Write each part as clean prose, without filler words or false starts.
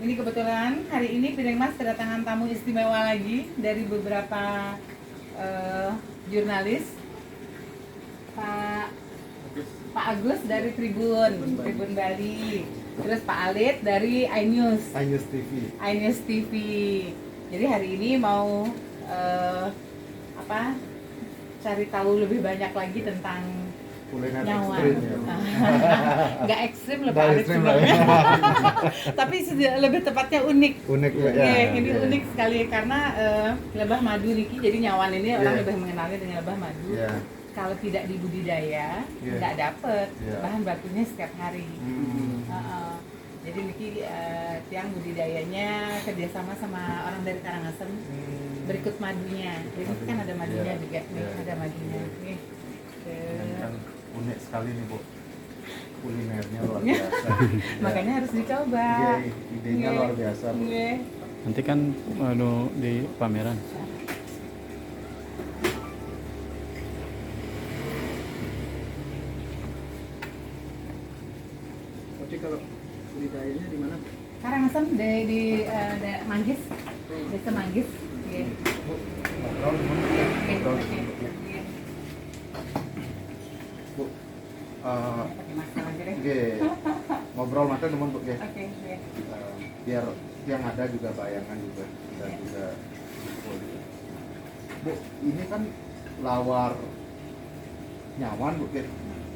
Ini kebetulan hari ini Piring Mas kedatangan tamu istimewa lagi dari beberapa jurnalis. Pak Agus dari Tribun Bali. Terus Pak Alit dari iNews TV. Jadi hari ini mau cari tahu lebih banyak lagi tentang kuliner nyawa. ekstrim ya. Nggak ekstrim lebih Nggak Alit ekstrim juga. lah ya. Tapi lebih tepatnya unik. Unik ya. Ini unik sekali karena lebah madu Niki. Jadi nyawan ini orang lebih mengenalnya dengan lebah madu. Kalau tidak dibudidaya, nggak dapet bahan bakunya setiap hari. Jadi Niki tiang budidayanya kerjasama sama orang dari Karangasem, berikut madunya. Jadi kan ada madunya juga nih, ada madunya. Nih. Kan unik sekali nih Bu, kulinernya luar biasa. Makanya harus dicoba. Idenya luar biasa Bu. Nanti kan di pameran. Tapi kalau budidayanya di mana? Karangasem di Manggis, desa Manggis. Ngobrol. Bu, Pakai masker aja deh. ngobrol makan teman Bu. Oke. Biar yang ada juga bayangan juga dan juga Bu, ini kan lawar nyawan Bu.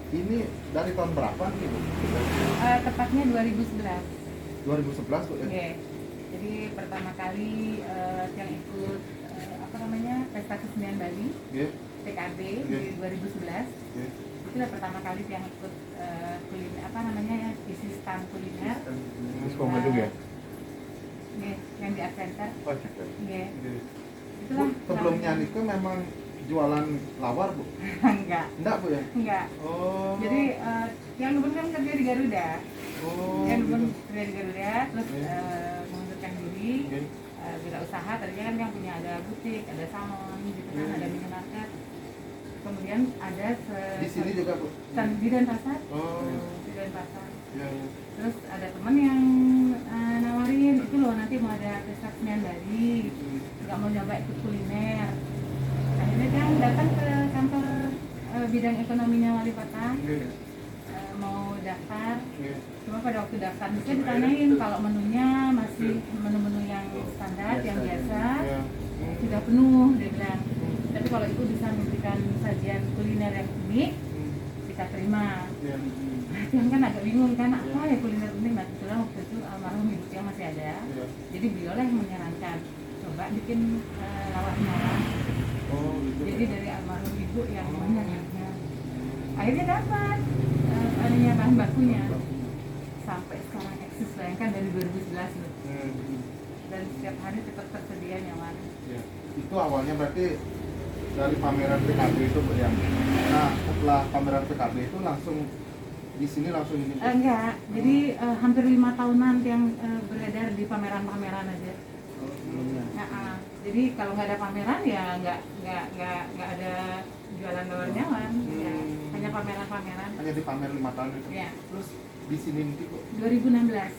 Ini dari tahun berapa nih Bu? Tepatnya 2011. 2011 Bu ya? Oke. Jadi pertama kali yang ikut Pesta Kesenian Bali, PKB di 2011. Itulah pertama kali yang ikut kuliner isi stand kuliner. Terus Bandung ya? Yang di Art Center. Oh, gitu. Itulah. Bu, sebelumnya itu memang jualan lawar Bu? Enggak Bu ya? Enggak. Oh. Jadi yang Nubun kan kerja di Garuda. Oh. Yang Nubun kerja di Garuda, terus mengundurkan diri, wirausaha. Tadinya kan yang punya ada butik, ada salon, gitu kan, ada minimarket. Kemudian ada di sini juga Bu? Di Denpasar. Oh. Di Denpasar. Ya. Terus ada teman yang nawarin itu loh, nanti mau ada pesta kesenian Bali, nggak mau nyoba ikut kuliner. Akhirnya kan datang ke kantor bidang ekonominya wali kota, mau daftar. Cuma pada waktu daftar bisa ditanyain kalau menunya masih menu-menu yang standar, yang biasa, sudah penuh, dia bilang. Tapi kalau itu bisa memberikan sajian kuliner yang unik, kita terima. Yang kan agak bingung kan, apa ya kuliner unik? Nah kebetulan waktu itu almarhum ibu yang masih ada, jadi beliaulah yang menyarankan coba bikin lawar nyawan. Jadi dari almarhum ibu yang menyarankan, akhirnya dapat bahan bakunya sampai sekarang eksis, bayangkan dari 2011 loh. Dan setiap hari tetap tersedia nyaman. Itu awalnya berarti dari pameran PKB itu Bu ya? Nah setelah pameran PKB itu langsung di sini langsung ini? Enggak, jadi hampir 5 tahunan yang beredar di pameran-pameran aja. Jadi kalau nggak ada pameran ya nggak ada jualan lawar nyawan, ya, hanya pameran-pameran. Hanya di pamer 5 tahun itu? Ya. Terus di sini nanti Bu? 2016.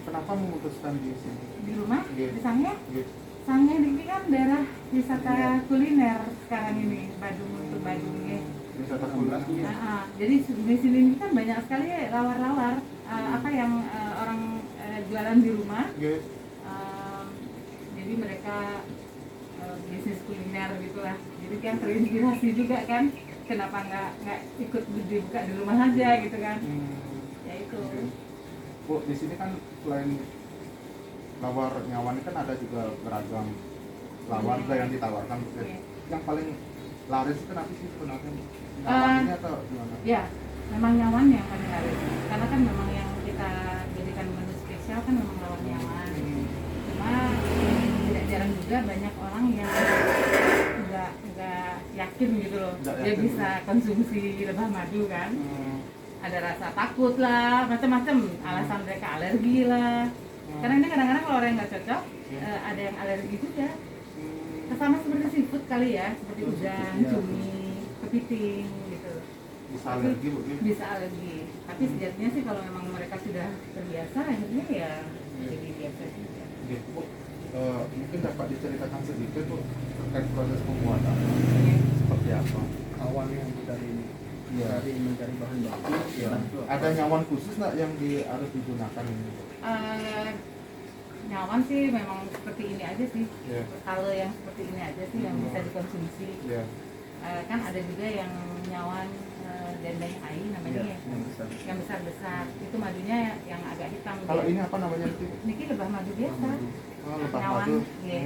Kenapa memutuskan di sini? Di rumah, di Sangye. Gitu. Sangye ini kan daerah wisata kuliner sekarang ini, Badung untuk Badung ya. Wisata kuliner. Jadi di sini kan banyak sekali lawar-lawar yang orang jualan di rumah. Jadi mereka bisnis kuliner gitulah. Jadi yang terinspirasi juga kan, kenapa nggak ikut dibuka di rumah aja gitu kan? Ya itu. Bu, di sini kan selain lawar nyawan kan ada juga beragam lawar yang ditawarkan. Yang paling laris itu apa sih sebenarnya? Nyawannya atau gimana? Ya, memang nyawan yang paling laris. Karena kan memang yang kita jadikan menu spesial kan memang lawar nyawan. Cuma tidak jarang juga banyak orang yang nggak yakin gitu loh. Dia bisa konsumsi lebah madu kan. Ada rasa takut lah, macam-macam. Alasan mereka alergi lah. Karena ini kadang-kadang kalau orang yang nggak cocok, ada yang alergi juga. Sama seperti seafood kali ya, seperti udang, cumi, kepiting gitu. Bisa alergi Bu? Bisa alergi. Tapi sejatinya sih kalau memang mereka sudah terbiasa, akhirnya ya jadi biasa juga. Gitu Bu. Mungkin dapat diceritakan sedikit Bu terkait proses pembuatan seperti apa? Awalnya mencari bahan baku. Ya. Ada nyawan khusus nggak yang harus digunakan ini? Nyawan sih memang seperti ini aja sih. Ya. Kalau yang seperti ini aja sih yang bisa dikonsumsi. Ya. Kan ada juga yang nyawan dendeng ai namanya ya, yang besar-besar. Itu madunya yang agak hitam. Kalau dia. ini apa namanya itu? Niki lebah madu biasa. Oh, lebah Nyawan, madu. iya.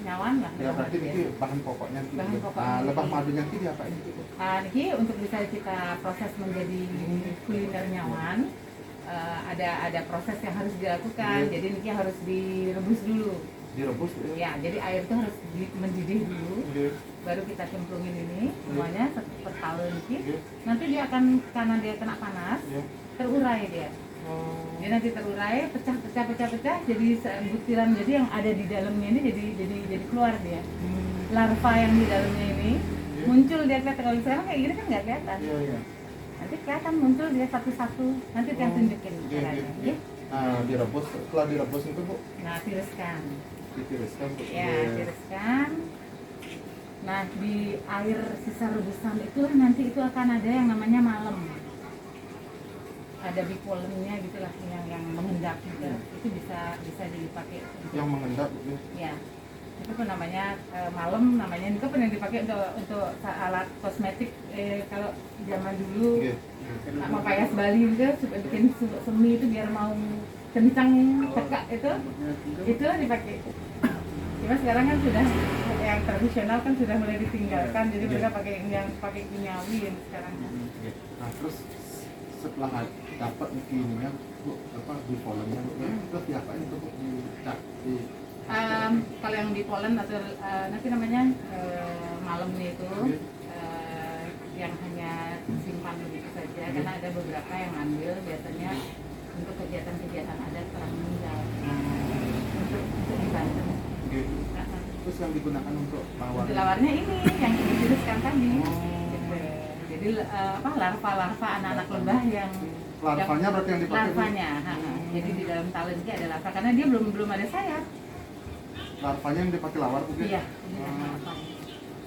Nyawan lah. Ya lebah berarti madu ini biasa. bahan pokoknya gitu. Bahan pokoknya. Nah, lebah madunya ini diapain gitu? Niki untuk bisa kita proses menjadi kuliner nyawan, ada proses yang harus dilakukan. Iya. Jadi niki harus direbus dulu. Direbus Ya, jadi air itu harus mendidih dulu. Iya. Baru kita cemplungin ini semuanya per talun niki. Iya. Nanti dia akan, karena dia kena panas, Iya. terurai dia. Oh. Dia nanti terurai, pecah, jadi butiran. Jadi yang ada di dalamnya ini jadi keluar dia. Larva yang di dalamnya ini muncul dia kelihatan. Kalau sekarang kayak gini kan nggak kelihatan. Iya, iya. Nanti kelihatan muncul dia satu-satu. Nanti kita tunjukin Iya, caranya. iya, Ya. iya. Nah, direbus, setelah direbus itu Bu, Nah, tiriskan. ditiriskan Bu. Ya, Iya. tiriskan. Nah, di air sisa rebusan itu nanti itu akan ada yang namanya malem. Ada bipolennya gitulah yang mengendap gitu. Itu bisa dipakai untuk, Yang mengendap Bu. ya. Itu pun namanya malem, namanya itu pernah dipakai untuk alat kosmetik kalau zaman dulu. Iya. Sama payas Bali juga supaya bikin semi itu biar mau kencang cekak itu dipakai. Cuma sekarang kan sudah yang tradisional kan sudah mulai ditinggalkan, jadi mereka pakai yang pakai kimiawi yang sekarang. Iya. Nah, terus setelah dapat ininya Bu, apa di polennya Bu, terus diapain itu Bu? Di Kalau yang di Poland atau nanti namanya malamnya itu yang hanya simpan begitu saja, karena ada beberapa yang ambil biasanya untuk kegiatan-kegiatan adat orang meninggal untuk dibantu. gitu. Terus yang digunakan untuk lawar. Untuk lawarnya ini yang dituliskan tadi. Oh. Gitu. Jadi larva anak-anak lebah yang Larvanya berarti yang dipakai Bu? larvanya. Jadi di dalam talen ini ada larva karena dia belum ada sayap. Larvanya yang dipakai lawar Bu? Iya, ini kan larva.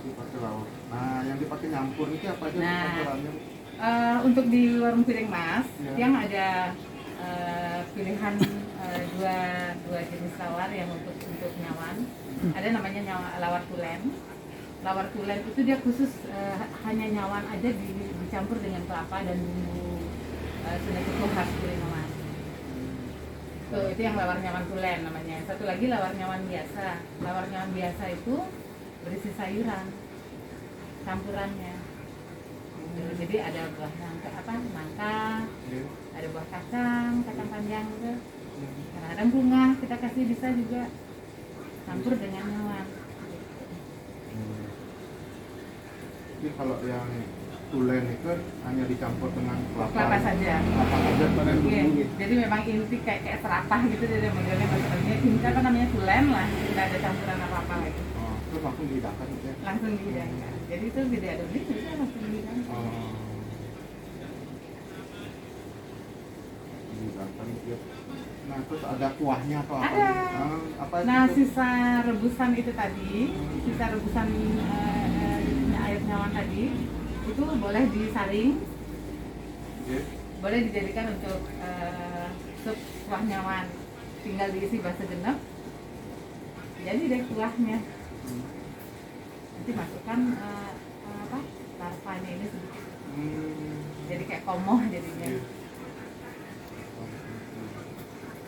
Dipakai lawar. Nah, yang dipakai nyampur itu apa aja Nah. campurannya? Untuk di warung piring mas, Ya. yang ada pilihan dua jenis lawar yang untuk nyawan. Ada namanya lawar tulen. Lawar tulen itu dia khusus hanya nyawan aja dicampur dengan kelapa dan bumbu sudah cukup khas piring mas. Itu yang lawar nyawan tulen namanya. Satu lagi lawar nyawan biasa. Lawar nyawan biasa itu berisi sayuran campurannya. Jadi ada buah nangka, Iya. ada buah kacang panjang gitu. Kadang-kadang bunga kita kasih bisa juga campur dengan nyawan. Jadi kalau yang tulen itu hanya dicampur dengan Kelapa saja. Kelapa saja pakai Iya. bumbu. Jadi memang inti kayak serapah gitu dari modelnya maksudnya. Inti apa namanya tulen lah, tidak ada campuran apa-apa lagi. Oh, terus langsung dihidangkan gitu ya. Langsung dihidangkan. Jadi itu tidak ada beli bisa langsung dihidangkan. Oh. Dihidangkan gitu ya. Nah, terus ada kuahnya atau apa? Ada. Apa Nah, itu? sisa rebusan itu tadi, sisa rebusan air nyawan tadi, itu boleh disaring, Iya. boleh dijadikan untuk sup kuah nyawan. Tinggal diisi basa genep, jadi deh kuahnya. Nanti masukkan larvanya ini sedikit. Jadi kayak komoh jadinya. Iya.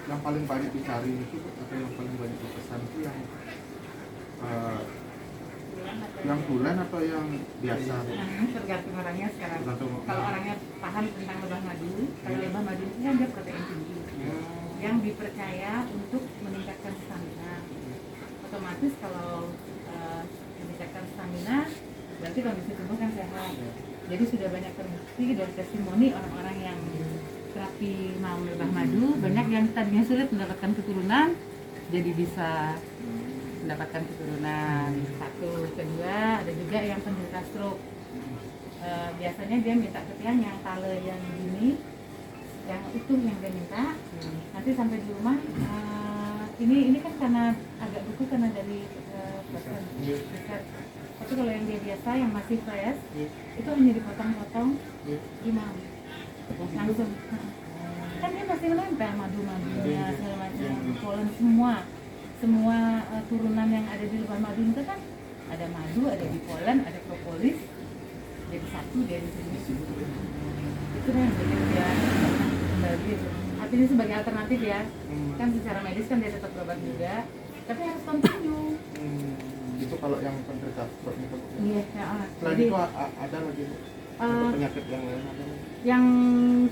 Yang paling banyak dicari itu atau yang paling banyak dipesan itu yang tulen atau yang biasa? Tergantung orangnya sekarang. Tergantung. Kalau orangnya paham tentang lebah madu, kalau lebah madu itu kan dia protein tinggi, yang dipercaya untuk meningkatkan stamina. Otomatis kalau meningkatkan stamina, berarti kondisi tubuh kan sehat. Jadi sudah banyak terbukti dari testimoni orang-orang yang terapi lebah madu, banyak yang tadinya sulit mendapatkan keturunan, jadi bisa mendapatkan keturunan. Satu, kedua ada juga yang penderita stroke. Biasanya dia minta ke tiang yang tale yang gini yang utuh yang dia minta. Nanti sampai di rumah ini kan karena agak beku karena dari proses. Tapi kalau yang dia biasa yang masih fresh itu hanya dipotong-potong 5 langsung. Kan dia masih nempel madu-madunya segala macam, polen semua turunan yang ada di lebah madu itu kan ada madu, ada bipolen, ada propolis, jadi satu dari sini. Itu yang bikin dia kembali. Artinya sebagai alternatif ya, kan secara medis kan dia tetap berobat juga, tapi harus continue. Itu kalau yang penderita stroke itu. Iya. Selain Jadi itu ada lagi Bu? Untuk penyakit yang lain ada lagi? yang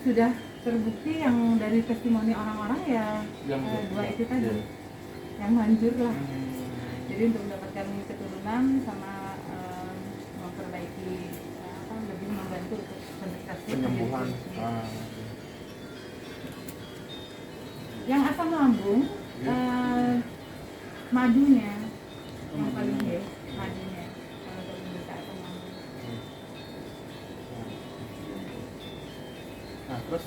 sudah terbukti yang dari testimoni orang-orang ya Yang dua itu tadi, iya. yang manjur lah. Jadi untuk mendapatkan keturunan sama memperbaiki lebih membantu untuk pendeteksi Penyembuhan. yang asam lambung madunya yang paling madunya kalau untuk menderita asam lambung. Nah terus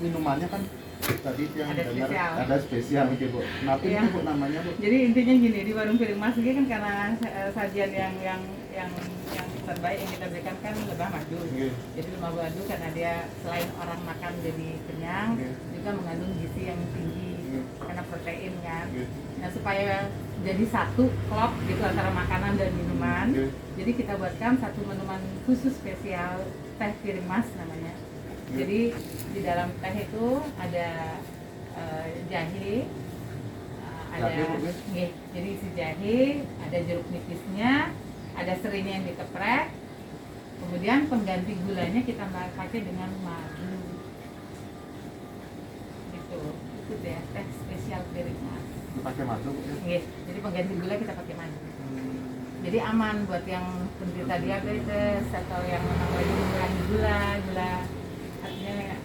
minumannya kan tadi yang Ada dengar spesial. ada spesial gitu Bu. Kenapa Iya. itu Bu namanya Bu? Jadi intinya gini, di warung piring mas ini kan karena sajian yang terbaik yang kita berikan kan lebah madu. Iya. Jadi lebah madu karena dia selain orang makan jadi kenyang, Iya. juga mengandung gizi yang tinggi Iya. karena protein kan. Iya. Nah supaya jadi satu klop gitu antara makanan dan minuman, Iya. jadi kita buatkan satu minuman khusus spesial teh piring mas namanya. Iya. Jadi di dalam teh itu ada jahe, ada Jahe, Bu, ya? nggih, jadi isi jahe, ada jeruk nipisnya, ada serinya yang dikeprek, kemudian pengganti gulanya kita pakai dengan madu. Gitu, itu deh teh spesial piring mas. Dipakai madu Bu ya? Nggih, jadi pengganti gula kita pakai madu. Jadi aman buat yang penderita diabetes atau yang memang lagi mengurangi gula artinya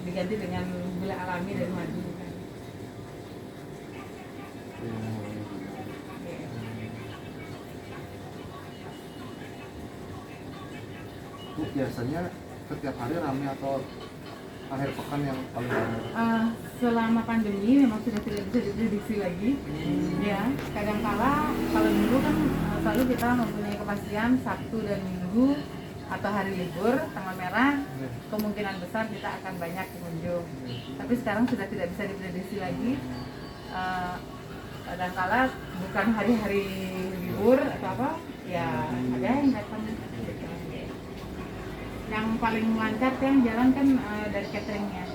diganti dengan gula alami dari madu kan. Iya. Bu biasanya setiap hari ramai atau akhir pekan yang paling ramai? Selama pandemi memang sudah tidak bisa diprediksi lagi. Ya, kadangkala kalau dulu kan selalu kita mempunyai kepastian Sabtu dan Minggu atau hari libur tanggal merah, kemungkinan besar kita akan banyak pengunjung. Tapi sekarang sudah tidak bisa diprediksi lagi. Kadangkala bukan hari-hari libur atau apa, ya ada yang datang. Yang paling lancar yang jalan kan dari cateringnya.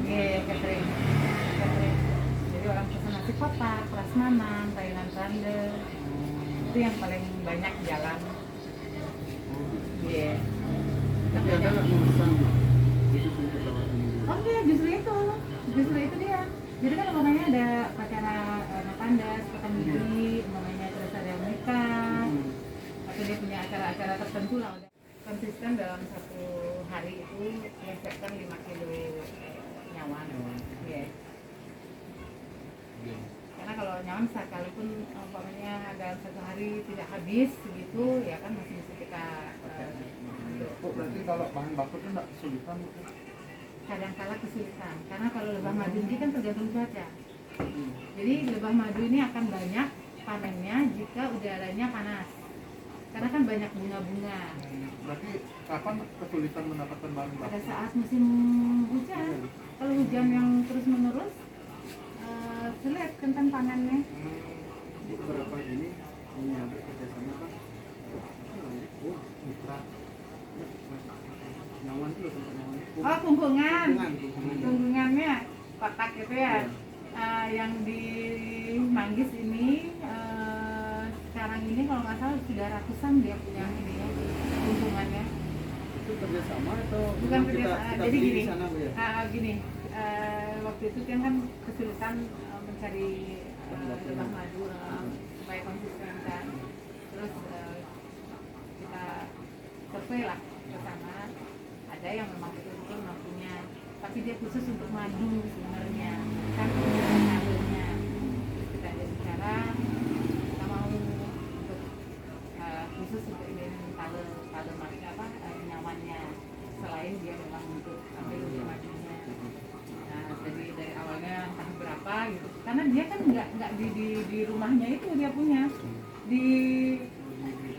Iya, catering. Jadi orang pesan nasi kotak, prasmanan, Thailand randel, itu yang paling banyak jalan. Iya. Tapi ada nggak memesan khusus untuk lewat ini? Oh iya, justru itu dia. Jadi kan umpamanya ada acara Natandas, potong gigi, umpamanya terus ada nikah, atau dia punya acara-acara tertentu lah. Udah konsisten dalam satu hari itu menyiapkan 5 kilo nyawan. Iya. Karena kalau nyawan sekalipun umpamanya dalam satu hari tidak habis segitu, ya kan masih bisa kita Bu berarti kalau bahan baku itu nggak kesulitan Bu? kadang-kala kesulitan. Karena kalau lebah madu ini kan tergantung cuaca. Jadi lebah madu ini akan banyak panennya jika udaranya panas. Karena kan banyak bunga-bunga. Berarti kapan kesulitan mendapatkan bahan baku? Pada saat musim hujan, kalau hujan yang terus-menerus, sulit tentang panennya. Beberapa ini ada kerjasama kan? Oh, mitra. Nyawan itu loh tempat nyawan. Oh, pungkungan. Pungkungan. Pungkungannya kotak itu ya. Yang di Manggis ini sekarang ini kalau nggak salah sudah ratusan dia punya ini ya, pungkungannya. Itu kerjasama atau Bukan kita kerjasama. Jadi beli gini, di sana Bu ya? gini. Waktu itu kan kesulitan mencari lebah madu supaya konsisten kan. Terus kita survei lah ke sana. Ada yang memang betul-betul mampunya, tapi dia khusus untuk madu sebenarnya, kan nyalunya. Kita ada bicara, kita mau untuk khusus untuk ini taler nyawannya. apa gitu. Karena dia kan nggak di rumahnya itu dia punya di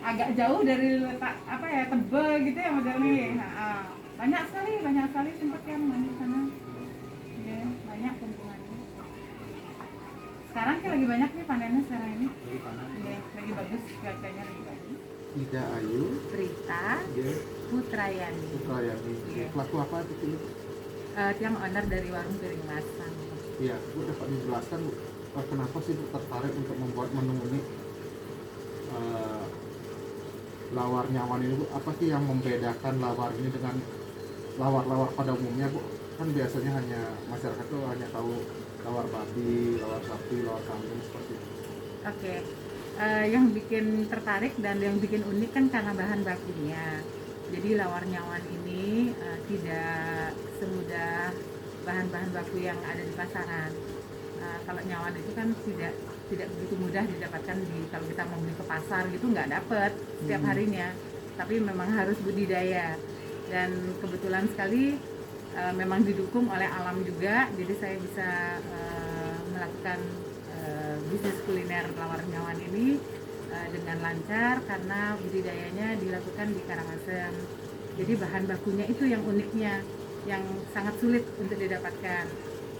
agak jauh dari letak apa ya Tebel gitu ya modelnya. Nah, banyak sekali tempat yang di sana. Ya, banyak keuntungannya. Sekarang kan lagi banyak nih panennya sekarang ini. Lagi panen. Ya, lagi bagus cuacanya lagi bagus. Ida Ayu, Rita dia Putrayani. Putrayani. Iya. Pelaku apa itu? Yang owner dari warung piring mas. Iya, Bu dapat dijelaskan Bu, kenapa sih Bu tertarik untuk membuat menu ini lawar nyawan ini Bu? Apa sih yang membedakan lawar ini dengan lawar-lawar pada umumnya Bu? Kan biasanya hanya masyarakat tuh hanya tahu lawar babi, lawar sapi, lawar kambing seperti itu. Oke. Yang bikin tertarik dan yang bikin unik kan karena bahan bakunya. Jadi lawar nyawan ini tidak semudah bahan-bahan baku yang ada di pasaran. Kalau nyawan itu kan tidak begitu mudah didapatkan kalau kita mau beli ke pasar gitu nggak dapet setiap harinya. Tapi memang harus budidaya dan kebetulan sekali memang didukung oleh alam juga. Jadi saya bisa melakukan bisnis kuliner lawar nyawan ini dengan lancar karena budidayanya dilakukan di Karangasem. Jadi bahan bakunya itu yang uniknya, yang sangat sulit untuk didapatkan.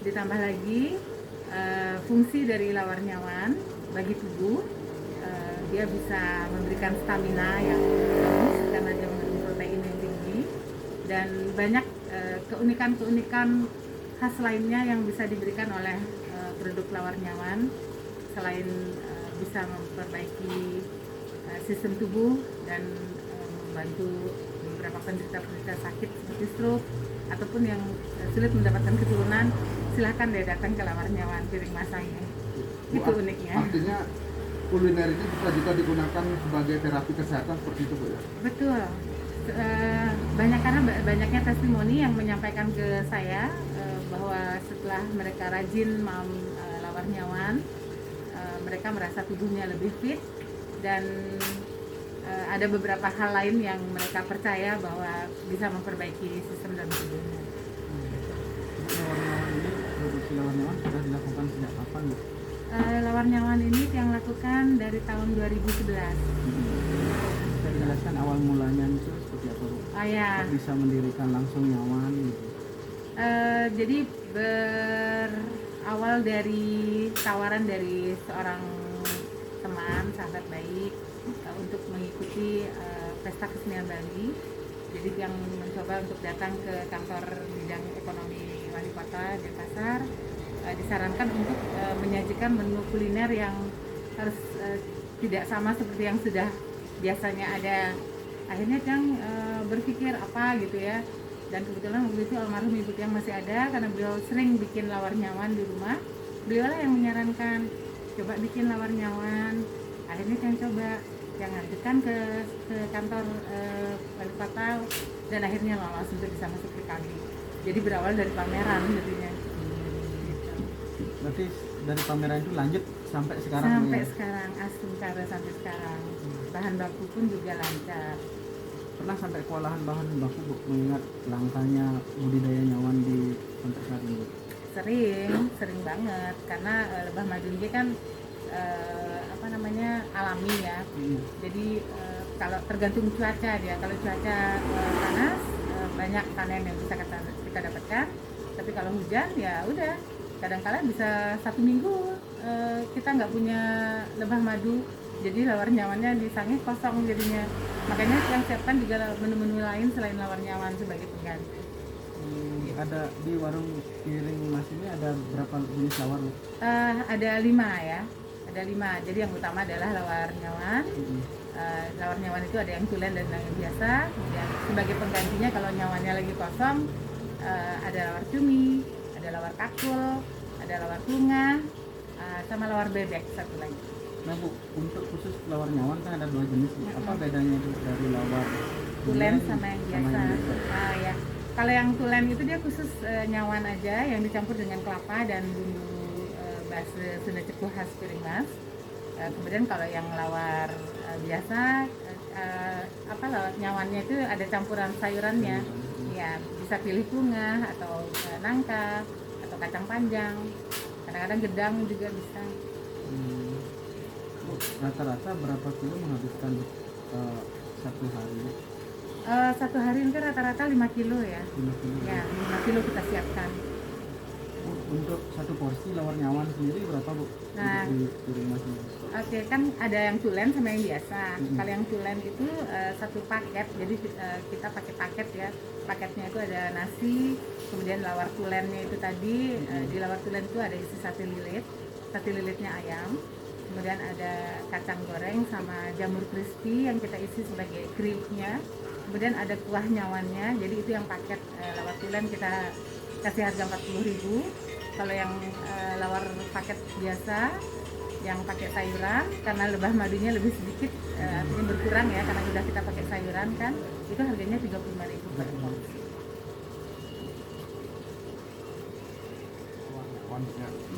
Ditambah lagi fungsi dari lawar nyawan bagi tubuh, dia bisa memberikan stamina yang bagus karena dia mengandung protein yang tinggi dan banyak keunikan-keunikan khas lainnya yang bisa diberikan oleh produk lawar nyawan. Selain bisa memperbaiki sistem tubuh dan membantu beberapa penderita sakit seperti stroke ataupun yang sulit mendapatkan keturunan, silahkan deh datang ke lawar nyawan piring masanya. Itu uniknya. Artinya kuliner ini bisa juga digunakan sebagai terapi kesehatan seperti itu Bu ya? Betul. Karena banyaknya testimoni yang menyampaikan ke saya bahwa setelah mereka rajin lawar nyawan, mereka merasa tubuhnya lebih fit dan ada beberapa hal lain yang mereka percaya bahwa bisa memperbaiki sistem dalam tubuhnya. Lawar nyawan ini, produksi lawar nyawan sudah dilakukan sejak kapan Bu? Lawar nyawan ini yang lakukan dari tahun 2011. Bisa dijelaskan awal mulanya itu seperti apa Bu? Ya. Kok bisa mendirikan langsung nyawan gitu? Jadi berawal dari tawaran dari seorang teman, sahabat baik untuk mengikuti pesta kesenian Bali. Jadi yang mencoba untuk datang ke kantor bidang ekonomi wali kota Denpasar, disarankan untuk menyajikan menu kuliner yang harus tidak sama seperti yang sudah biasanya ada. Akhirnya Kang berpikir apa gitu ya. Dan kebetulan waktu itu almarhum ibu yang masih ada karena beliau sering bikin lawar nyawan di rumah. Beliau lah yang menyarankan coba bikin lawar nyawan. Akhirnya yang coba yang ngajukan ke kantor wali kota dan akhirnya lolos untuk bisa masuk ke kami. Jadi berawal dari pameran jadinya. Berarti dari pameran itu lanjut sampai sekarang Bu, Sampai ya? sekarang Asumkara sampai sekarang. Bahan baku pun juga lancar. Pernah sampai kewalahan bahan baku Bu, mengingat langkanya budidaya nyawan di Antasari Bu? Sering banget karena lebah madu ini kan alami ya. Jadi kalau tergantung cuaca dia, kalau cuaca panas banyak panen yang bisa kita dapatkan, tapi kalau hujan ya udah kadang-kala bisa 1 minggu kita nggak punya lebah madu, jadi lawar nyawannya di sange kosong jadinya. Makanya yang siapkan juga menu-menu lain selain lawar nyawan sebagai pengganti. Ada di warung piring mas ini ada berapa jenis lawar Bu? Ada 5 ya, ada 5. Jadi yang utama adalah lawar nyawan. Lawar nyawan itu ada yang tulen dan yang biasa. Kemudian sebagai penggantinya kalau nyawannya lagi kosong, ada lawar cumi, ada lawar kakul, ada lawar bunga, sama lawar bebek satu lagi. Nah Bu, untuk khusus lawar nyawan kan ada 2 jenis. Apa bedanya itu dari lawar Tulen sama yang biasa. Ya. Kalau yang tulen itu dia khusus nyawan aja yang dicampur dengan kelapa dan bumbu base Sunda Cepu khas piring mas. Kemudian kalau yang lawar biasa lawar nyawannya itu ada campuran sayurannya. Ya, bisa pilih bunga atau nangka atau kacang panjang Kadang-kadang gedang juga bisa. Bu, rata-rata berapa kilo menghabiskan satu hari? Satu hari itu rata-rata 5 kilo ya. 5 kilo. Ya, 5 kilo kita siapkan. Bu, untuk satu porsi lawar nyawan sendiri berapa, Bu? Nah. Untuk di rumah sendiri. Oke, kan ada yang tulen sama yang biasa. Kalau yang tulen itu satu paket, jadi kita pakai paket ya. Paketnya itu ada nasi, kemudian lawar tulennya itu tadi. Di lawar tulen itu ada isi sate lilitnya ayam. Kemudian ada kacang goreng sama jamur crispy yang kita isi sebagai kriuknya. Kemudian ada kuah nyawannya, jadi itu yang paket lawar tulen kita kasih harga 40.000. Kalau yang lawar paket biasa yang pakai sayuran, karena lebah madunya lebih sedikit, artinya berkurang ya, karena sudah kita pakai sayuran kan, itu harganya 35.000 per porsi.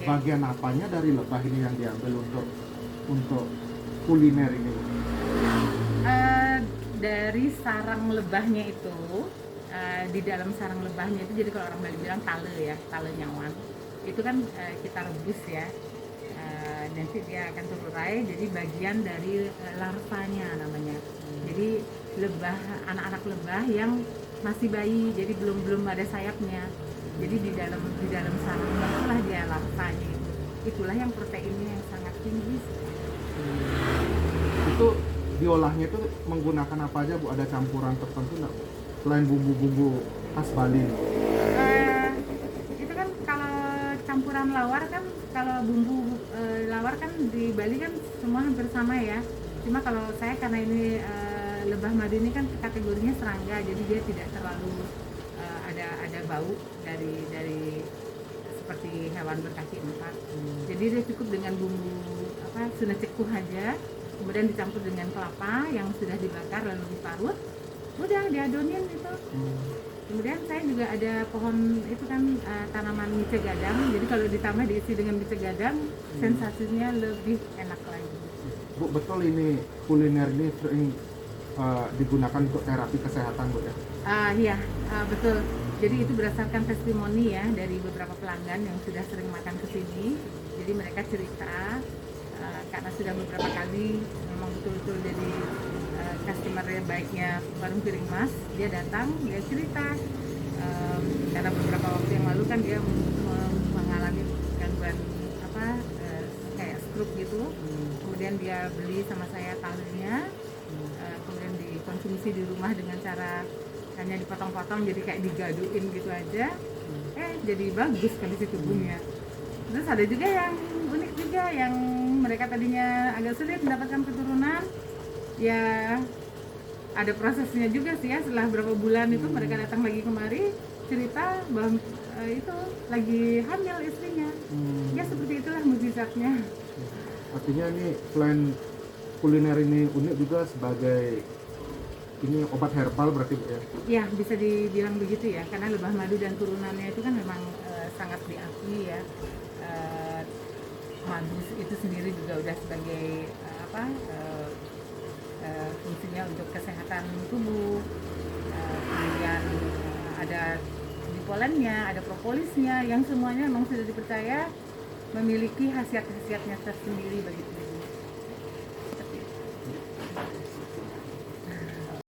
Bagian apanya dari lebah ini yang diambil untuk kuliner ini? Dari sarang lebahnya itu, di dalam sarang lebahnya itu, jadi kalau orang Bali bilang tale ya, tale nyawan, itu kan kita rebus ya. Nanti dia akan terurai jadi bagian dari larvanya namanya. Jadi lebah, anak-anak lebah yang masih bayi, jadi belum ada sayapnya. Jadi di dalam sarang lebah itulah dia larvanya itu. Itulah yang proteinnya yang sangat tinggi. Itu diolahnya itu menggunakan apa aja, Bu? Ada campuran tertentu nggak, Bu? Selain bumbu-bumbu khas Bali? Itu kan kalau campuran lawar kan, kalau bumbu lawar kan di Bali kan semua hampir sama ya. Cuma kalau saya karena ini lebah madu ini kan kategorinya serangga, jadi dia tidak terlalu ada bau dari seperti hewan berkaki 4. Jadi dia cukup dengan bumbu suna cekuh aja, kemudian dicampur dengan kelapa yang sudah dibakar lalu diparut, udah diadonin gitu. Kemudian saya juga ada pohon itu kan tanaman mice gadang, jadi kalau ditambah diisi dengan mice gadang, sensasinya lebih enak lagi. Bu, betul ini kuliner ini sering digunakan untuk terapi kesehatan, Bu ya? Iya, betul. Jadi itu berdasarkan testimoni ya dari beberapa pelanggan yang sudah sering makan ke sini. Jadi mereka cerita karena sudah beberapa kali memang betul-betul jadi customer baiknya Warung Piring Mas, dia datang, dia cerita karena beberapa waktu yang lalu kan dia mengalami gangguan kayak stroke gitu. Kemudian dia beli sama saya talenya, kemudian dikonsumsi di rumah dengan cara hanya dipotong-potong, jadi kayak digaduin gitu aja, jadi bagus kondisi tubuhnya. Terus ada juga yang unik juga, yang mereka tadinya agak sulit mendapatkan keturunan, ya ada prosesnya juga sih ya. Setelah berapa bulan itu mereka datang lagi kemari cerita bahwa itu lagi hamil istrinya. Ya seperti itulah mukjizatnya. Artinya ini selain kuliner ini unik juga sebagai ini obat herbal berarti, Bu ya? Ya bisa dibilang begitu ya, karena lebah madu dan turunannya itu kan memang sangat diakui ya. Madu itu sendiri juga udah sebagai fungsinya untuk kesehatan tubuh. Kemudian ada dipolennya, ada propolisnya, yang semuanya memang sudah dipercaya memiliki khasiat-khasiatnya tersendiri bagi tubuh.